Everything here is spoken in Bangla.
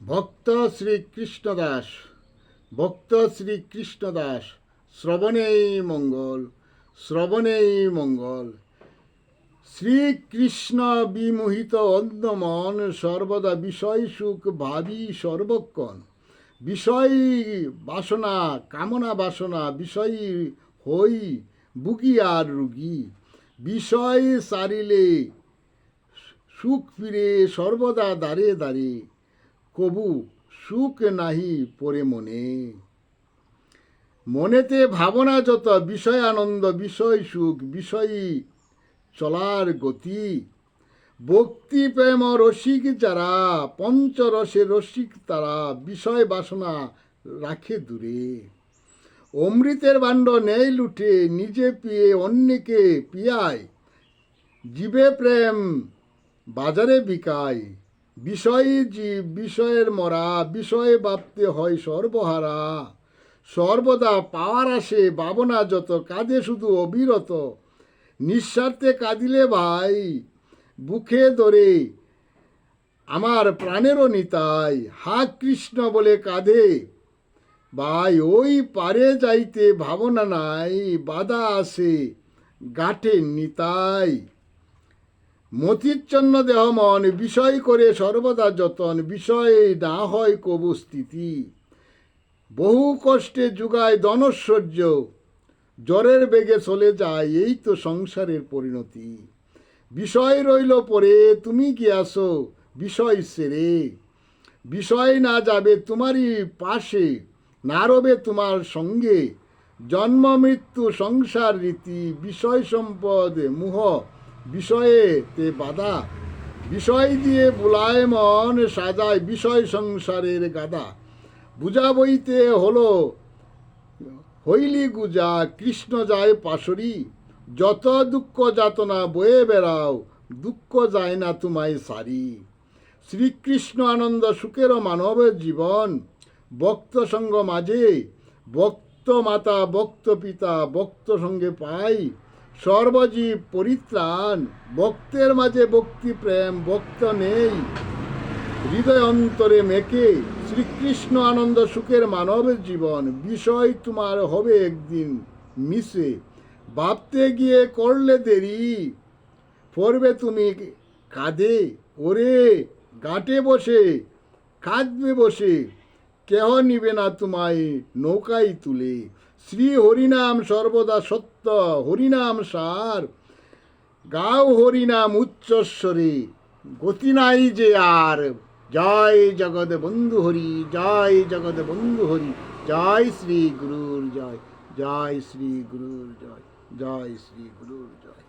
ভক্ত শ্রীকৃষ্ণদাস ভক্ত শ্রীকৃষ্ণদাস শ্রবণেই মঙ্গল শ্রবণেই মঙ্গল। শ্রীকৃষ্ণ বিমোহিত অন্ধ মন সর্বদা বিষয় সুখ ভাবি সর্বক্ষণ। বিষয় বাসনা কামনা বাসনা বিষয় হই বুগি আর রুগী। বিষয় সারিলে সুখ ফিরে সর্বদা দাঁড়ে দাঁড়ে। কবু সুখ নাহি পরে মনে। মনেতে ভাবনা যত বিষয় আনন্দ বিষয় সুখ বিষয়ী চলার গতি। ভক্তি প্রেম রসিক যারা পঞ্চরসে রসিক তারা বিষয় বাসনা রাখে দূরে। অমৃতের ভাণ্ড নেই লুটে নিজে পিয়ে অন্যকে পিয়ায়। জীবে প্রেম বাজারে বিকায়। বিষয়ী জীব বিষয়ের মরা বিষয়ে ভাবতে হয় সর্বহারা। সর্বদা পাওয়ার আসে ভাবনা যত কাঁদে শুধু অবিরত। নিঃস্বার্থে কাঁদিলে ভাই বুকে ধরে আমার প্রাণেরও নিতাই। হা কৃষ্ণ বলে কাঁদে ভাই ওই পারে যাইতে ভাবনা নাই। বাধা আসে গাঁটে নিতাই। মতিচ্ছন্ন দেহ মন বিষয় করে সর্বদা যতন। বিষয় না হয় কবু স্থিতি। বহু কষ্টে যুগায় ধনৈশ্বর্য জ্বরের বেগে চলে যায় এই তো সংসারের পরিণতি। বিষয় রইল পরে তুমি গিয়াছো বিষয় সেরে। বিষয় না যাবে তোমারই পাশে না রবে তোমার সঙ্গে। জন্ম মৃত্যু সংসার রীতি বিষয় সম্পদ মুহ বিষয়েতে বাধা। বিষয় দিয়ে বুলায় মন সাজায় বিষয় সংসারের গাদা। বুঝা বইতে হলো হইলি গুজা কৃষ্ণ যায় পাশরি। যত দুঃখ যাতনা বয়ে বেড়াও দুঃখ যায় না তোমায় সারি। শ্রীকৃষ্ণ আনন্দ সুখের মানব জীবন। ভক্ত সঙ্গ মাঝে ভক্ত মাতা ভক্ত পিতা ভক্ত সঙ্গে পাই সর্বজীব পরিত্রাণ। ভক্তের মাঝে ভক্তি প্রেম ভক্ত নেই হৃদয় অন্তরে মেকে। শ্রীকৃষ্ণ আনন্দ সুখের মানব জীবন। বিষয় তোমার হবে একদিন মিশে। ভাবতে গিয়ে করলে দেরি পড়বে তুমি কাঁধে। ওরে ঘাটে বসে কাঁদবে বসে কেহ নিবে না তোমায় নৌকায় তুলে। শ্রী হরিনাম সর্বদা সত্য হরিনাম সার। গাও হরিনাম উচ্চস্বরে গতি নাই যে আর। জয় জগৎ বন্ধু হরি জয় জগৎ বন্ধু হরি। জয় শ্রী গুরুর জয় জয় শ্রী গুরুর জয় জয় শ্রী গুরুর জয়।